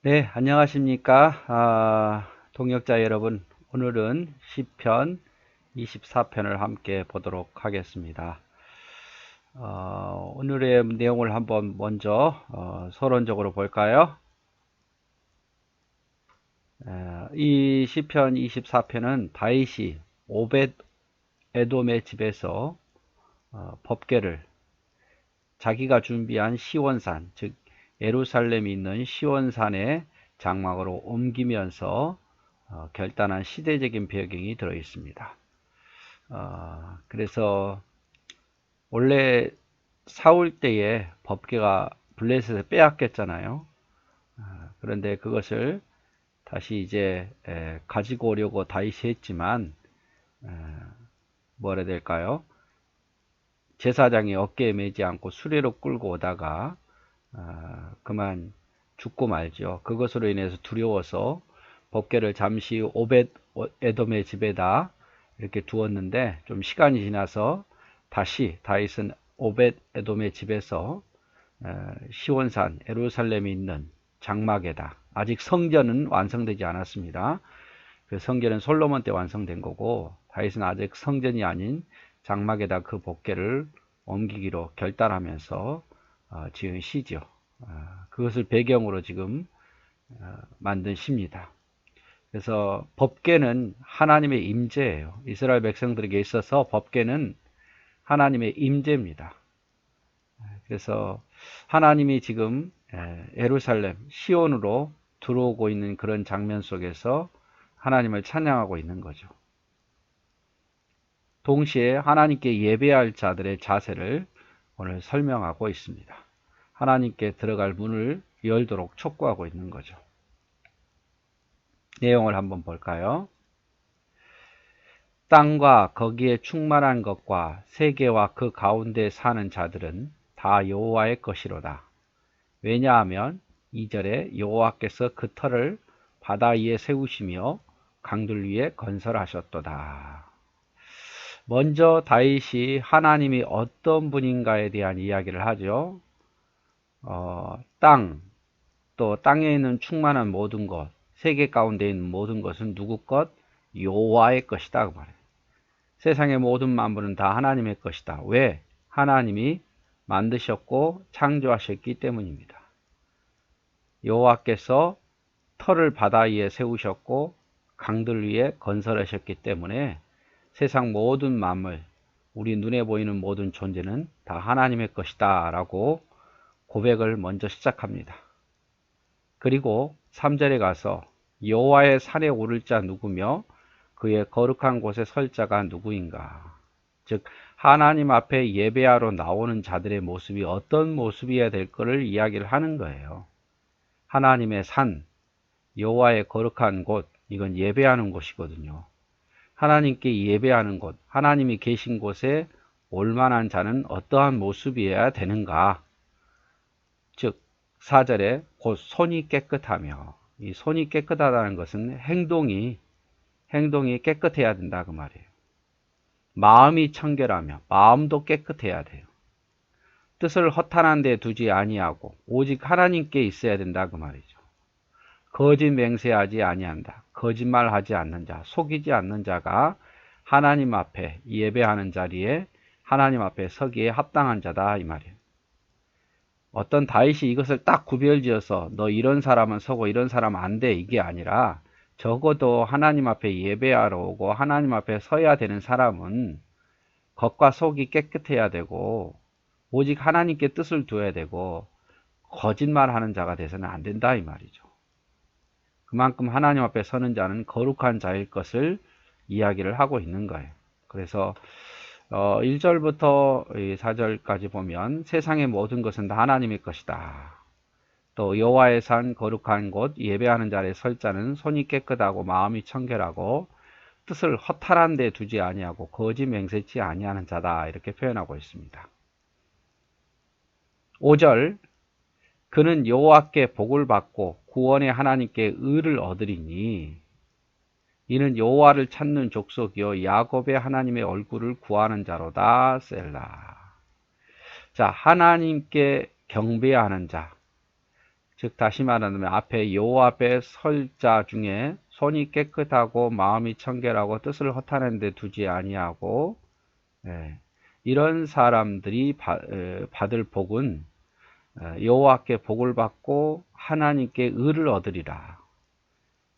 네, 안녕하십니까? 동역자 여러분. 오늘은 시편 24편을 함께 보도록 하겠습니다. 오늘의 내용을 한번 먼저 서론적으로 볼까요? 이 시편 24편은 다윗이 오벳 에돔의 집에서 법궤를 자기가 준비한 시원산, 즉 예루살렘이 있는 시원산의 장막으로 옮기면서 결단한 시대적인 배경이 들어 있습니다. 그래서 원래 사울 때에 법궤가 블레셋에 빼앗겼잖아요. 그런데 그것을 다시 이제 가지고 오려고 다윗이 했지만 뭐라 해야 될까요? 제사장이 어깨에 매지 않고 수레로 끌고 오다가 그만 죽고 말죠. 그것으로 인해서 두려워서 법궤를 잠시 오벳 에돔의 집에다 이렇게 두었는데 좀 시간이 지나서 다시 다윗은 오벳 에돔의 집에서 시온산 예루살렘에 있는 장막에다, 아직 성전은 완성되지 않았습니다. 그 성전은 솔로몬 때 완성된 거고 다윗은 아직 성전이 아닌 장막에다 그 법궤를 옮기기로 결단하면서 지은 시죠. 그것을 배경으로 지금 만든 시입니다. 그래서 법궤는 하나님의 임재예요. 이스라엘 백성들에게 있어서 법궤는 하나님의 임재입니다. 그래서 하나님이 지금 예루살렘 시온으로 들어오고 있는 그런 장면 속에서 하나님을 찬양하고 있는 거죠. 동시에 하나님께 예배할 자들의 자세를 오늘 설명하고 있습니다. 하나님께 들어갈 문을 열도록 촉구하고 있는 거죠. 내용을 한번 볼까요? 땅과 거기에 충만한 것과 세계와 그 가운데 사는 자들은 다 여호와의 것이로다. 왜냐하면 2절에 여호와께서 그 터를 바다 위에 세우시며 강들 위에 건설하셨도다. 먼저 다윗이 하나님이 어떤 분인가에 대한 이야기를 하죠. 땅, 또 땅에 있는 충만한 모든 것, 세계 가운데 있는 모든 것은 누구 것? 여호와의 것이다 그 말이에요. 세상의 모든 만물은 다 하나님의 것이다. 왜? 하나님이 만드셨고 창조하셨기 때문입니다. 여호와께서 터를 바다 위에 세우셨고 강들 위에 건설하셨기 때문에 세상 모든 만물, 우리 눈에 보이는 모든 존재는 다 하나님의 것이다 라고 고백을 먼저 시작합니다. 그리고 3절에 가서 여호와의 산에 오를 자 누구며 그의 거룩한 곳에 설 자가 누구인가. 즉 하나님 앞에 예배하러 나오는 자들의 모습이 어떤 모습이어야 될 것을 이야기를 하는 거예요. 하나님의 산, 여호와의 거룩한 곳, 이건 예배하는 곳이거든요. 하나님께 예배하는 곳, 하나님이 계신 곳에 올만한 자는 어떠한 모습이어야 되는가. 즉 4절에 곧 손이 깨끗하며, 이 손이 깨끗하다는 것은 행동이 깨끗해야 된다 그 말이에요. 마음이 청결하며 마음도 깨끗해야 돼요. 뜻을 허탄한 데 두지 아니하고 오직 하나님께 있어야 된다 그 말이죠. 거짓 맹세하지 아니한다. 거짓말하지 않는 자, 속이지 않는 자가 하나님 앞에 예배하는 자리에 하나님 앞에 서기에 합당한 자다 이 말이에요. 어떤 다윗이 이것을 딱 구별지어서 너 이런 사람은 서고 이런 사람은 안 돼 이게 아니라 적어도 하나님 앞에 예배하러 오고 하나님 앞에 서야 되는 사람은 겉과 속이 깨끗해야 되고 오직 하나님께 뜻을 둬야 되고 거짓말하는 자가 돼서는 안 된다 이 말이죠. 그만큼 하나님 앞에 서는 자는 거룩한 자일 것을 이야기를 하고 있는 거예요. 그래서 1절부터 4절까지 보면 세상의 모든 것은 다 하나님의 것이다. 또 여호와의 산 거룩한 곳 예배하는 자리에 설 자는 손이 깨끗하고 마음이 청결하고 뜻을 허탈한 데 두지 아니하고 거짓 맹세치 아니하는 자다 이렇게 표현하고 있습니다. 5절 그는 여호와께 복을 받고 구원의 하나님께 의를 얻으리니 이는 여호와를 찾는 족속이요 야곱의 하나님의 얼굴을 구하는 자로다 셀라. 자, 하나님께 경배하는 자, 즉 다시 말하면 앞에 여호와 앞에 설 자 중에 손이 깨끗하고 마음이 청결하고 뜻을 허탄한 데 두지 아니하고, 이런 사람들이 받을 복은 여호와께 복을 받고 하나님께 의를 얻으리라.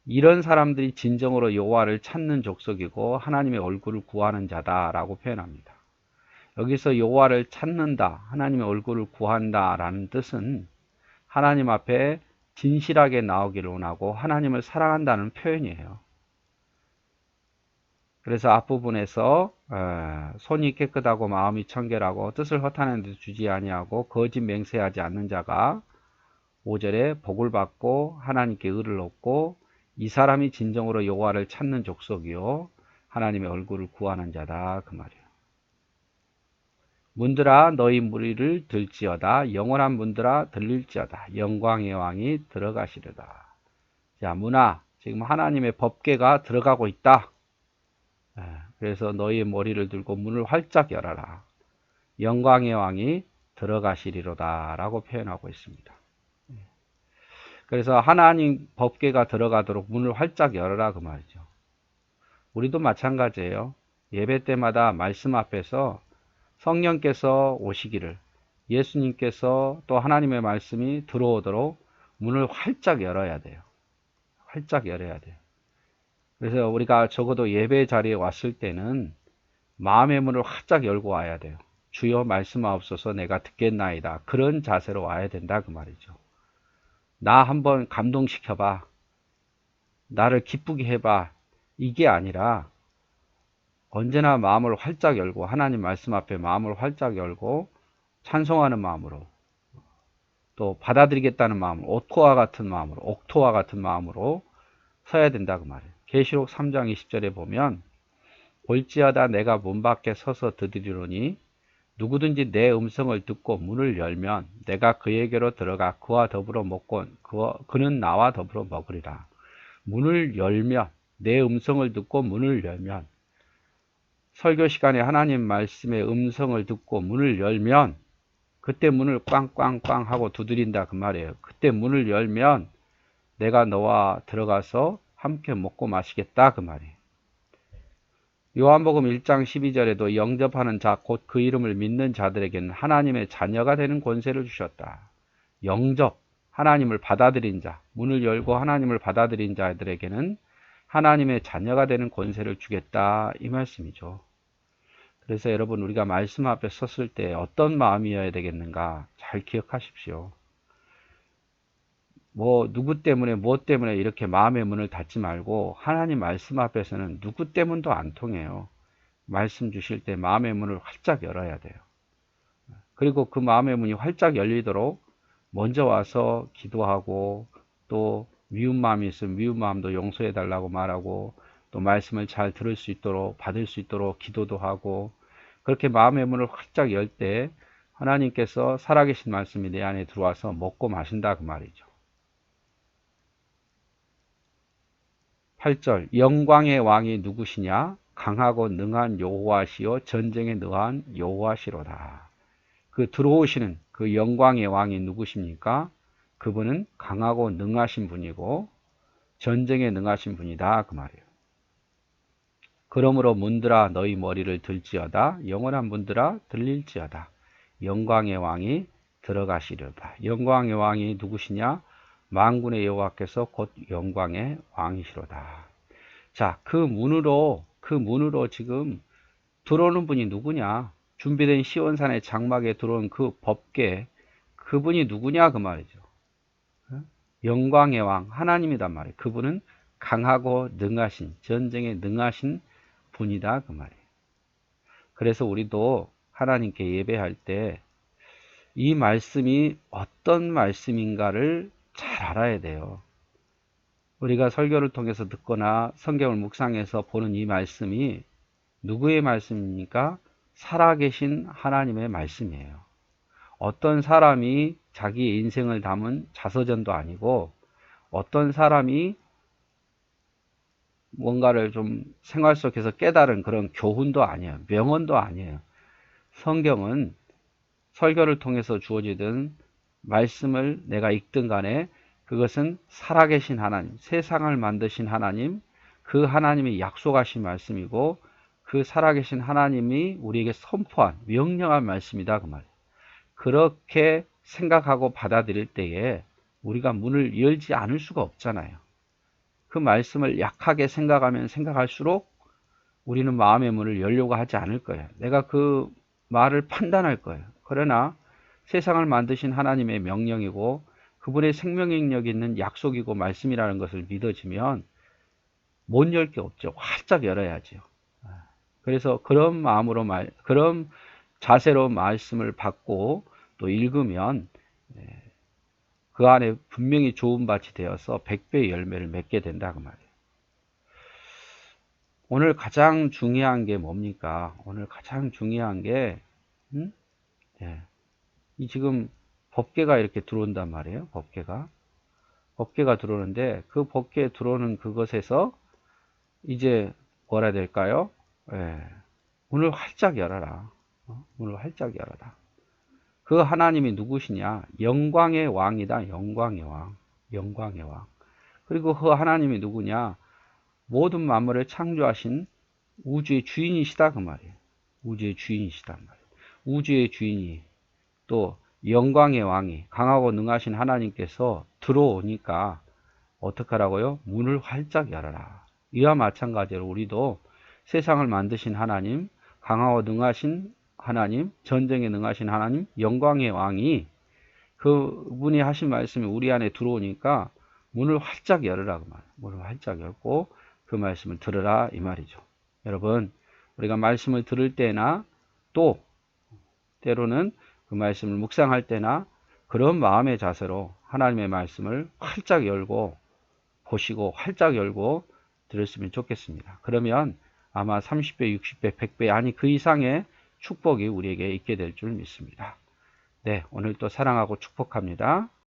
이런 사람들이 진정으로 여호와를 찾는 족속이고 하나님의 얼굴을 구하는 자다라고 표현합니다. 여기서 여호와를 찾는다, 하나님의 얼굴을 구한다 라는 뜻은 하나님 앞에 진실하게 나오기를 원하고 하나님을 사랑한다는 표현이에요. 그래서 앞부분에서 손이 깨끗하고 마음이 청결하고 뜻을 허탄한 데 주지 아니하고 거짓 맹세하지 않는 자가 5절에 복을 받고 하나님께 의를 얻고 이 사람이 진정으로 여호와를 찾는 족속이요 하나님의 얼굴을 구하는 자다 그 말이에요. 문들아 너희 무리를 들지어다, 영원한 문들아 들릴지어다, 영광의 왕이 들어가시려다. 자, 문화, 지금 하나님의 법궤가 들어가고 있다. 그래서 너희의 머리를 들고 문을 활짝 열어라. 영광의 왕이 들어가시리로다 라고 표현하고 있습니다. 그래서 하나님 법궤가 들어가도록 문을 활짝 열어라 그 말이죠. 우리도 마찬가지예요. 예배 때마다 말씀 앞에서 성령께서 오시기를, 예수님께서 또 하나님의 말씀이 들어오도록 문을 활짝 열어야 돼요. 활짝 열어야 돼요. 그래서 우리가 적어도 예배 자리에 왔을 때는 마음의 문을 활짝 열고 와야 돼요. 주여 말씀하옵소서 내가 듣겠나이다. 그런 자세로 와야 된다 그 말이죠. 나 한번 감동시켜봐. 나를 기쁘게 해봐. 이게 아니라 언제나 마음을 활짝 열고 하나님 말씀 앞에 마음을 활짝 열고 찬송하는 마음으로 또 받아들이겠다는 마음으로 옥토와 같은 마음으로 서야 된다 그 말이에요. 계시록 3장 20절에 보면 볼지어다 내가 문 밖에 서서 드리리로니 누구든지 내 음성을 듣고 문을 열면 내가 그에게로 들어가 그와 더불어 먹고 그는 나와 더불어 먹으리라. 문을 열면, 내 음성을 듣고 문을 열면, 설교 시간에 하나님 말씀의 음성을 듣고 문을 열면 그때 문을 꽝꽝꽝 하고 두드린다 그 말이에요. 그때 문을 열면 내가 너와 들어가서 함께 먹고 마시겠다 그 말이에요. 요한복음 1장 12절에도 영접하는 자 곧 그 이름을 믿는 자들에게는 하나님의 자녀가 되는 권세를 주셨다. 영접, 하나님을 받아들인 자, 문을 열고 하나님을 받아들인 자들에게는 하나님의 자녀가 되는 권세를 주겠다 이 말씀이죠. 그래서 여러분 우리가 말씀 앞에 섰을 때 어떤 마음이어야 되겠는가 잘 기억하십시오. 누구 때문에 무엇 때문에 이렇게 마음의 문을 닫지 말고 하나님 말씀 앞에서는 누구 때문도 안 통해요. 말씀 주실 때 마음의 문을 활짝 열어야 돼요. 그리고 그 마음의 문이 활짝 열리도록 먼저 와서 기도하고 또 미운 마음이 있으면 미운 마음도 용서해 달라고 말하고 또 말씀을 잘 들을 수 있도록 받을 수 있도록 기도도 하고 그렇게 마음의 문을 활짝 열 때 하나님께서 살아계신 말씀이 내 안에 들어와서 먹고 마신다 그 말이죠. 8절 영광의 왕이 누구시냐? 강하고 능한 여호와시요 전쟁에 능한 여호와시로다. 그 들어오시는 그 영광의 왕이 누구십니까? 그분은 강하고 능하신 분이고 전쟁에 능하신 분이다 그 말이에요. 그러므로 문들아 너희 머리를 들지어다, 영원한 문들아 들릴지어다, 영광의 왕이 들어가시려다. 영광의 왕이 누구시냐? 만군의 여호와께서 곧 영광의 왕이시로다. 자, 그 문으로 지금 들어오는 분이 누구냐? 준비된 시온산의 장막에 들어온 그 법궤, 그분이 누구냐 그 말이죠. 영광의 왕 하나님이단 말이에요. 그분은 강하고 능하신, 전쟁에 능하신 분이다 그 말이에요. 그래서 우리도 하나님께 예배할 때 이 말씀이 어떤 말씀인가를 잘 알아야 돼요. 우리가 설교를 통해서 듣거나 성경을 묵상해서 보는 이 말씀이 누구의 말씀입니까? 살아계신 하나님의 말씀이에요. 어떤 사람이 자기의 인생을 담은 자서전도 아니고 어떤 사람이 뭔가를 좀 생활 속에서 깨달은 그런 교훈도 아니에요. 명언도 아니에요. 성경은 설교를 통해서 주어지든 말씀을 내가 읽든 간에 그것은 살아계신 하나님, 세상을 만드신 하나님, 그 하나님이 약속하신 말씀이고 그 살아계신 하나님이 우리에게 선포한 명령한 말씀이다 그 말이에요. 그렇게 생각하고 받아들일 때에 우리가 문을 열지 않을 수가 없잖아요. 그 말씀을 약하게 생각하면 생각할수록 우리는 마음의 문을 열려고 하지 않을 거예요. 내가 그 말을 판단할 거예요. 그러나 세상을 만드신 하나님의 명령이고 그분의 생명력이 있는 약속이고 말씀이라는 것을 믿어지면 못 열 게 없죠. 활짝 열어야죠. 그래서 그런 마음으로 그런 자세로 말씀을 받고 또 읽으면 그 안에 분명히 좋은 밭이 되어서 100배의 열매를 맺게 된다 그 말이에요. 오늘 가장 중요한 게 뭡니까? 오늘 가장 중요한 게 이 지금 법궤가 이렇게 들어온단 말이에요. 법궤가 들어오는데 그 법궤에 들어오는 그것에서 이제 뭐라 해야 될까요? 문을 활짝 열어라. 문을 활짝 열어라. 그 하나님이 누구시냐? 영광의 왕이다. 영광의 왕. 영광의 왕. 그리고 그 하나님이 누구냐? 모든 만물을 창조하신 우주의 주인이시다 그 말이에요. 우주의 주인이시다 그 말이에요. 우주의 주인이 또 영광의 왕이 강하고 능하신 하나님께서 들어오니까 어떡하라고요? 문을 활짝 열어라. 이와 마찬가지로 우리도 세상을 만드신 하나님, 강하고 능하신 하나님, 전쟁에 능하신 하나님, 영광의 왕이 그분이 하신 말씀이 우리 안에 들어오니까 문을 활짝 열으라 그 말. 문을 활짝 열고 그 말씀을 들으라 이 말이죠. 여러분, 우리가 말씀을 들을 때나 또 때로는 그 말씀을 묵상할 때나 그런 마음의 자세로 하나님의 말씀을 활짝 열고 보시고 활짝 열고 들었으면 좋겠습니다. 그러면 아마 30배, 60배, 100배 아니 그 이상의 축복이 우리에게 있게 될 줄 믿습니다. 네, 오늘도 사랑하고 축복합니다.